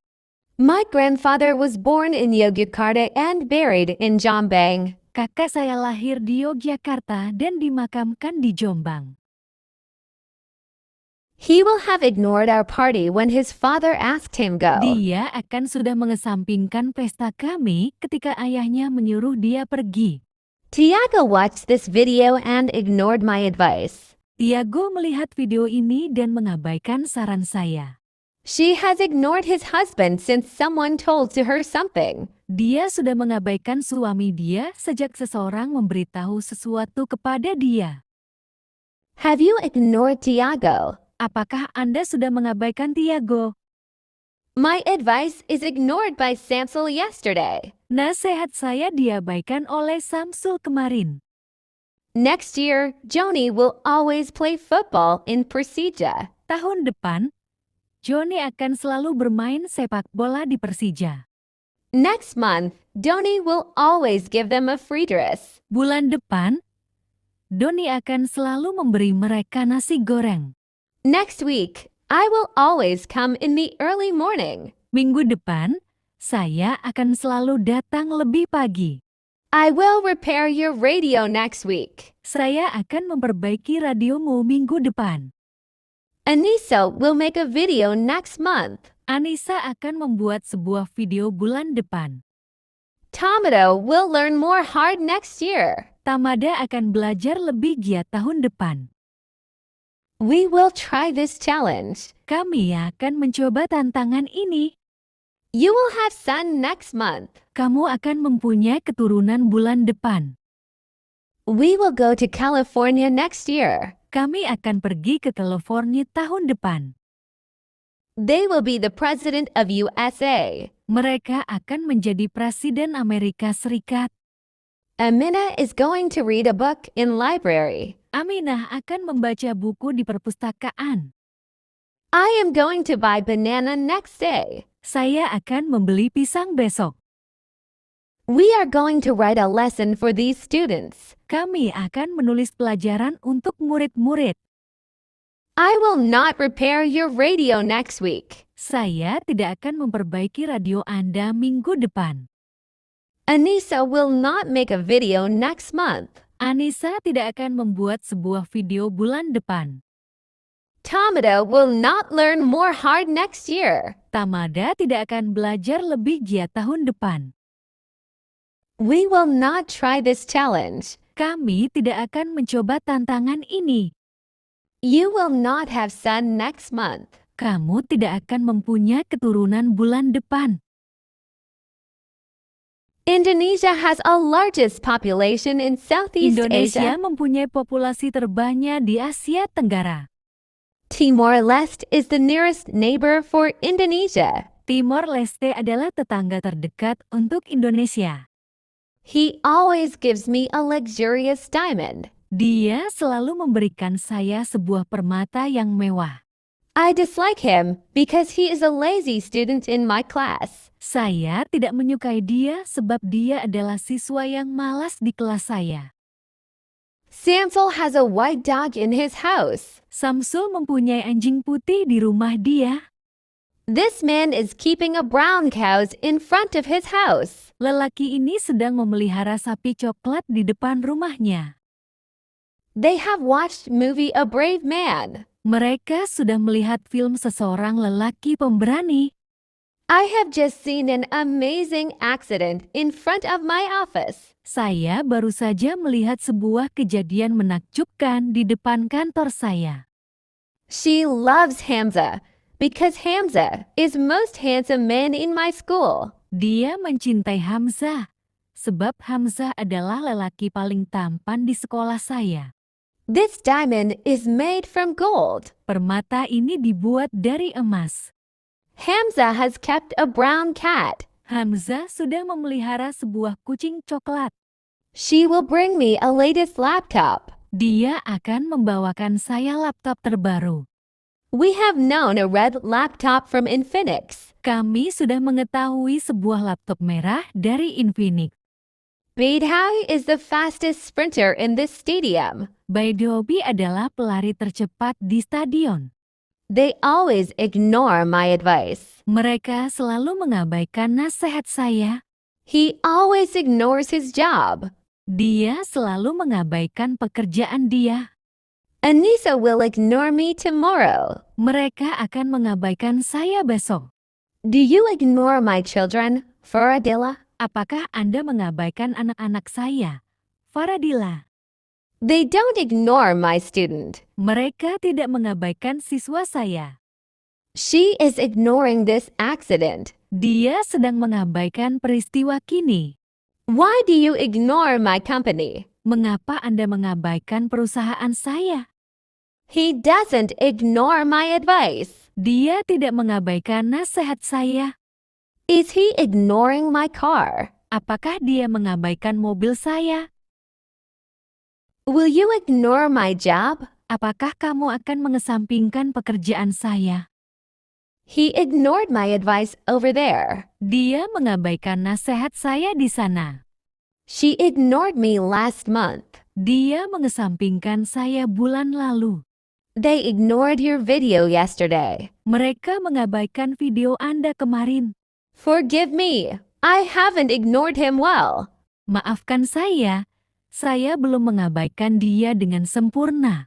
My grandfather was born in Yogyakarta and buried in Jombang. Kakek saya lahir di Yogyakarta dan dimakamkan di Jombang. He will have ignored our party when his father asked him go. Dia akan sudah mengesampingkan pesta kami ketika ayahnya menyuruh dia pergi. Tiago watched this video and ignored my advice. Tiago melihat video ini dan mengabaikan saran saya. She has ignored his husband since someone told to her something. Dia sudah mengabaikan suami dia sejak seseorang memberitahu sesuatu kepada dia. Have you ignored Tiago? Apakah Anda sudah mengabaikan Tiago? My advice is ignored by Samsul yesterday. Nasihat saya diabaikan oleh Samsul kemarin. Next year, Joni will always play football in Persija. Tahun depan, Joni akan selalu bermain sepak bola di Persija. Next month, Doni will always give them a free dress. Bulan depan, Doni akan selalu memberi mereka nasi goreng. Next week, I will always come in the early morning. Minggu depan, saya akan selalu datang lebih pagi. I will repair your radio next week. Saya akan memperbaiki radiomu minggu depan. Anissa will make a video next month. Anissa akan membuat sebuah video bulan depan. Tamado will learn more hard next year. Tamada akan belajar lebih giat tahun depan. We will try this challenge. Kami akan mencoba tantangan ini. You will have son next month. Kamu akan mempunyai keturunan bulan depan. We will go to California next year. Kami akan pergi ke California tahun depan. They will be the president of USA. Mereka akan menjadi Presiden Amerika Serikat. Amina is going to read a book in library. Aminah akan membaca buku di perpustakaan. I am going to buy banana next day. Saya akan membeli pisang besok. We are going to write a lesson for these students. Kami akan menulis pelajaran untuk murid-murid. I will not repair your radio next week. Saya tidak akan memperbaiki radio Anda minggu depan. Anissa will not make a video next month. Anissa tidak akan membuat sebuah video bulan depan. Tamada will not learn more hard next year. Tamada tidak akan belajar lebih giat tahun depan. We will not try this challenge. Kami tidak akan mencoba tantangan ini. You will not have son next month. Kamu tidak akan mempunyai keturunan bulan depan. Indonesia has a largest population in Southeast Indonesia Asia. mempunyai populasi terbanyak di Asia Tenggara. Timor-Leste is the nearest neighbor for Indonesia. Timor Leste adalah tetangga terdekat untuk Indonesia. He always gives me a luxurious diamond. Dia selalu memberikan saya sebuah permata yang mewah. I dislike him because he is a lazy student in my class. Saya tidak menyukai dia sebab dia adalah siswa yang malas di kelas saya. Samsul has a white dog in his house. Samsul mempunyai anjing putih di rumah dia. This man is keeping a brown cows in front of his house. Lelaki ini sedang memelihara sapi coklat di depan rumahnya. They have watched movie A Brave Man. Mereka sudah melihat film seseorang lelaki pemberani. I have just seen an amazing accident in front of my office. Saya baru saja melihat sebuah kejadian menakjubkan di depan kantor saya. She loves Hamza because Hamza is most handsome man in my school. Dia mencintai Hamzah sebab Hamzah adalah lelaki paling tampan di sekolah saya. This diamond is made from gold. Permata ini dibuat dari emas. Hamza has kept a brown cat. Hamzah sudah memelihara sebuah kucing coklat. She will bring me a latest laptop. Dia akan membawakan saya laptop terbaru. We have known a red laptop from Infinix. Kami sudah mengetahui sebuah laptop merah dari Infinix. Beidhai is the fastest sprinter in this stadium. Baidobi adalah pelari tercepat di stadion. They always ignore my advice. Mereka selalu mengabaikan nasihat saya. He always ignores his job. Dia selalu mengabaikan pekerjaan dia. Anissa will ignore me tomorrow. Mereka akan mengabaikan saya besok. Do you ignore my children, Faradilla? Apakah Anda mengabaikan anak-anak saya, Faradila? They don't ignore my student. Mereka tidak mengabaikan siswa saya. She is ignoring this accident. Dia sedang mengabaikan peristiwa kini. Why do you ignore my company? Mengapa Anda mengabaikan perusahaan saya? He doesn't ignore my advice. Dia tidak mengabaikan nasihat saya. Is he ignoring my car? Apakah dia mengabaikan mobil saya? Will you ignore my job? Apakah kamu akan mengesampingkan pekerjaan saya? He ignored my advice over there. Dia mengabaikan nasihat saya di sana. She ignored me last month. Dia mengesampingkan saya bulan lalu. They ignored your video yesterday. Mereka mengabaikan video Anda kemarin. Forgive me. I haven't ignored him well. Maafkan saya belum mengabaikan dia dengan sempurna.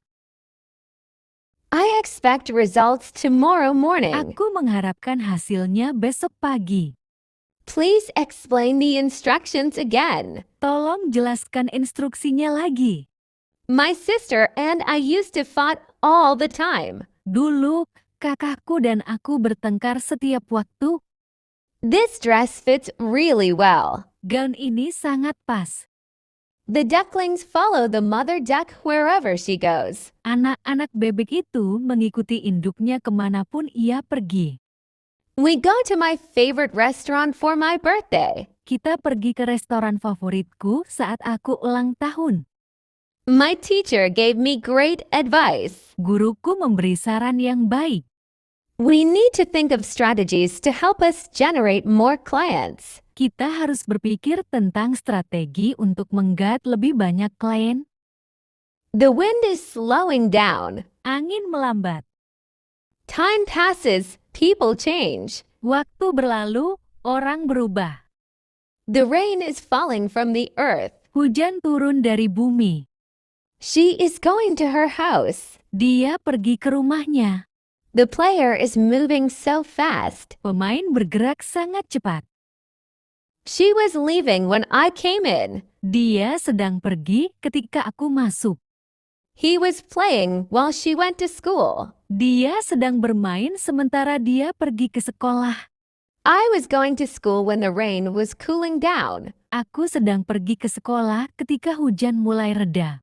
I expect results tomorrow morning. Aku mengharapkan hasilnya besok pagi. Please explain the instructions again. Tolong jelaskan instruksinya lagi. My sister and I used to fight all the time. Dulu, kakakku dan aku bertengkar setiap waktu. This dress fits really well. Gaun ini sangat pas. The ducklings follow the mother duck wherever she goes. Anak-anak bebek itu mengikuti induknya kemanapun ia pergi. We go to my favorite restaurant for my birthday. Kita pergi ke restoran favoritku saat aku ulang tahun. My teacher gave me great advice. Guruku memberi saran yang baik. We need to think of strategies to help us generate more clients. Kita harus berpikir tentang strategi untuk menggait lebih banyak klien. The wind is slowing down. Angin melambat. Time passes, people change. Waktu berlalu, orang berubah. The rain is falling from the earth. Hujan turun dari bumi. She is going to her house. Dia pergi ke rumahnya. The player is moving so fast. Pemain bergerak sangat cepat. She was leaving when I came in. Dia sedang pergi ketika aku masuk. He was playing while she went to school. Dia sedang bermain sementara dia pergi ke sekolah. I was going to school when the rain was cooling down. Aku sedang pergi ke sekolah ketika hujan mulai reda.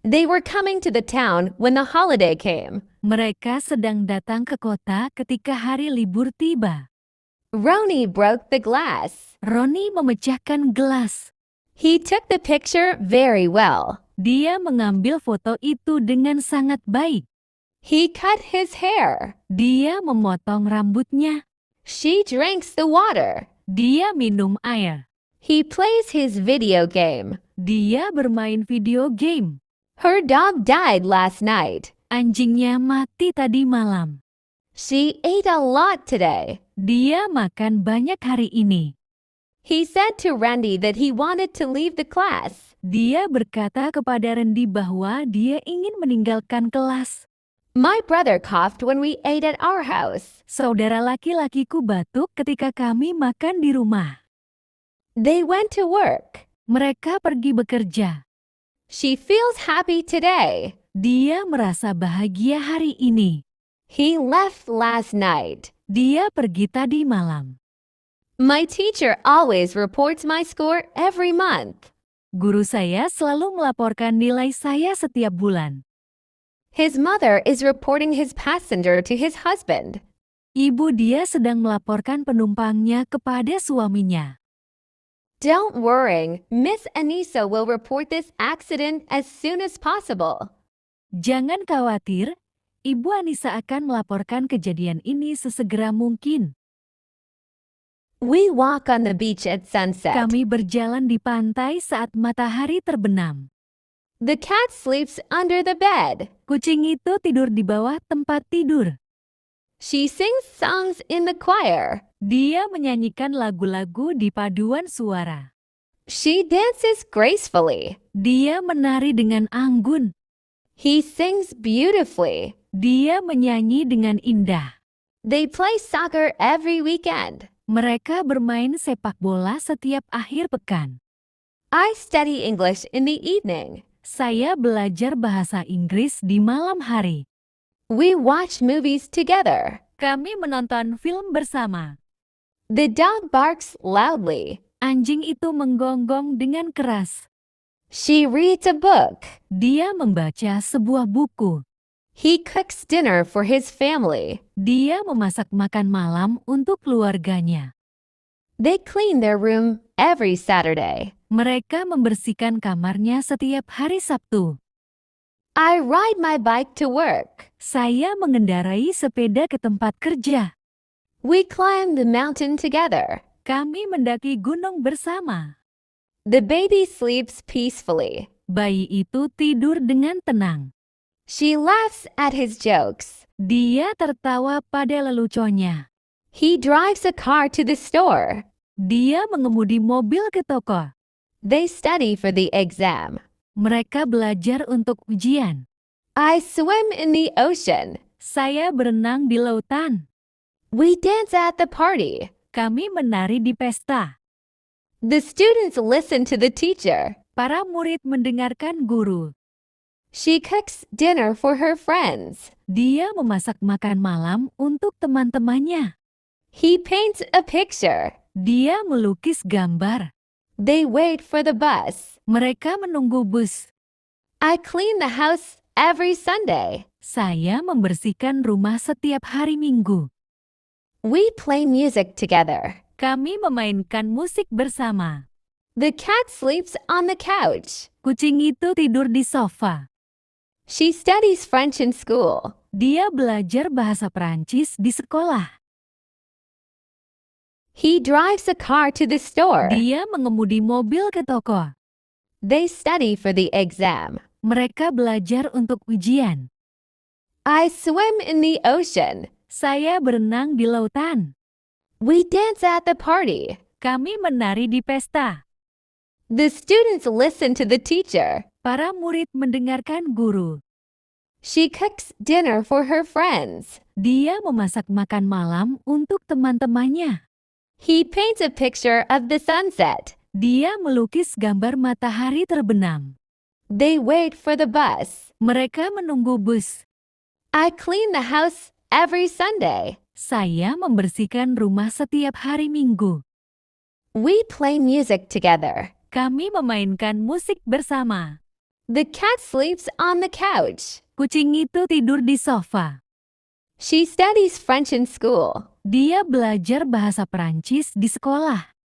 They were coming to the town when the holiday came. Mereka sedang datang ke kota ketika hari libur tiba. Roni broke the glass. Roni memecahkan gelas. He took the picture very well. Dia mengambil foto itu dengan sangat baik. He cut his hair. Dia memotong rambutnya. She drinks the water. Dia minum air. He plays his video game. Dia bermain video game. Her dog died last night. Anjingnya mati tadi malam. She ate a lot today. Dia makan banyak hari ini. He said to Randy that he wanted to leave the class. Dia berkata kepada Randy bahwa dia ingin meninggalkan kelas. My brother coughed when we ate at our house. Saudara laki-lakiku batuk ketika kami makan di rumah. They went to work. Mereka pergi bekerja. She feels happy today. Dia merasa bahagia hari ini. He left last night. Dia pergi tadi malam. My teacher always reports my score every month. Guru saya selalu melaporkan nilai saya setiap bulan. His mother is reporting his passenger to his husband. Ibu dia sedang melaporkan penumpangnya kepada suaminya. Don't worry, Miss Anissa will report this accident as soon as possible. Jangan khawatir, Ibu Anissa akan melaporkan kejadian ini sesegera mungkin. We walk on the beach at sunset. Kami berjalan di pantai saat matahari terbenam. The cat sleeps under the bed. Kucing itu tidur di bawah tempat tidur. She sings songs in the choir. Dia menyanyikan lagu-lagu di paduan suara. She dances gracefully. Dia menari dengan anggun. He sings beautifully. Dia menyanyi dengan indah. They play soccer every weekend. Mereka bermain sepak bola setiap akhir pekan. I study English in the evening. Saya belajar bahasa Inggris di malam hari. We watch movies together. Kami menonton film bersama. The dog barks loudly. Anjing itu menggonggong dengan keras. She reads a book. Dia membaca sebuah buku. He cooks dinner for his family. Dia memasak makan malam untuk keluarganya. They clean their room every Saturday. Mereka membersihkan kamarnya setiap hari Sabtu. I ride my bike to work. Saya mengendarai sepeda ke tempat kerja. We climb the mountain together. Kami mendaki gunung bersama. The baby sleeps peacefully. Bayi itu tidur dengan tenang. She laughs at his jokes. Dia tertawa pada leluconnya. He drives a car to the store. Dia mengemudi mobil ke toko. They study for the exam. Mereka belajar untuk ujian. I swim in the ocean. Saya berenang di lautan. We dance at the party. Kami menari di pesta. The students listen to the teacher. Para murid mendengarkan guru. She cooks dinner for her friends. Dia memasak makan malam untuk teman-temannya. He paints a picture. Dia melukis gambar. They wait for the bus. Mereka menunggu bus. I clean the house every Sunday. Saya membersihkan rumah setiap hari Minggu. We play music together. Kami memainkan musik bersama. The cat sleeps on the couch. Kucing itu tidur di sofa. She studies French in school. Dia belajar bahasa Prancis di sekolah. He drives a car to the store. Dia mengemudi mobil ke toko. They study for the exam. Mereka belajar untuk ujian. I swim in the ocean. Saya berenang di lautan. We dance at the party. Kami menari di pesta. The students listen to the teacher. Para murid mendengarkan guru. She cooks dinner for her friends. Dia memasak makan malam untuk teman-temannya. He paints a picture of the sunset. Dia melukis gambar matahari terbenam. They wait for the bus. Mereka menunggu bus. I clean the house every Sunday. Saya membersihkan rumah setiap hari Minggu. We play music together. Kami memainkan musik bersama. The cat sleeps on the couch. Kucing itu tidur di sofa. She studies French in school. Dia belajar bahasa Perancis di sekolah.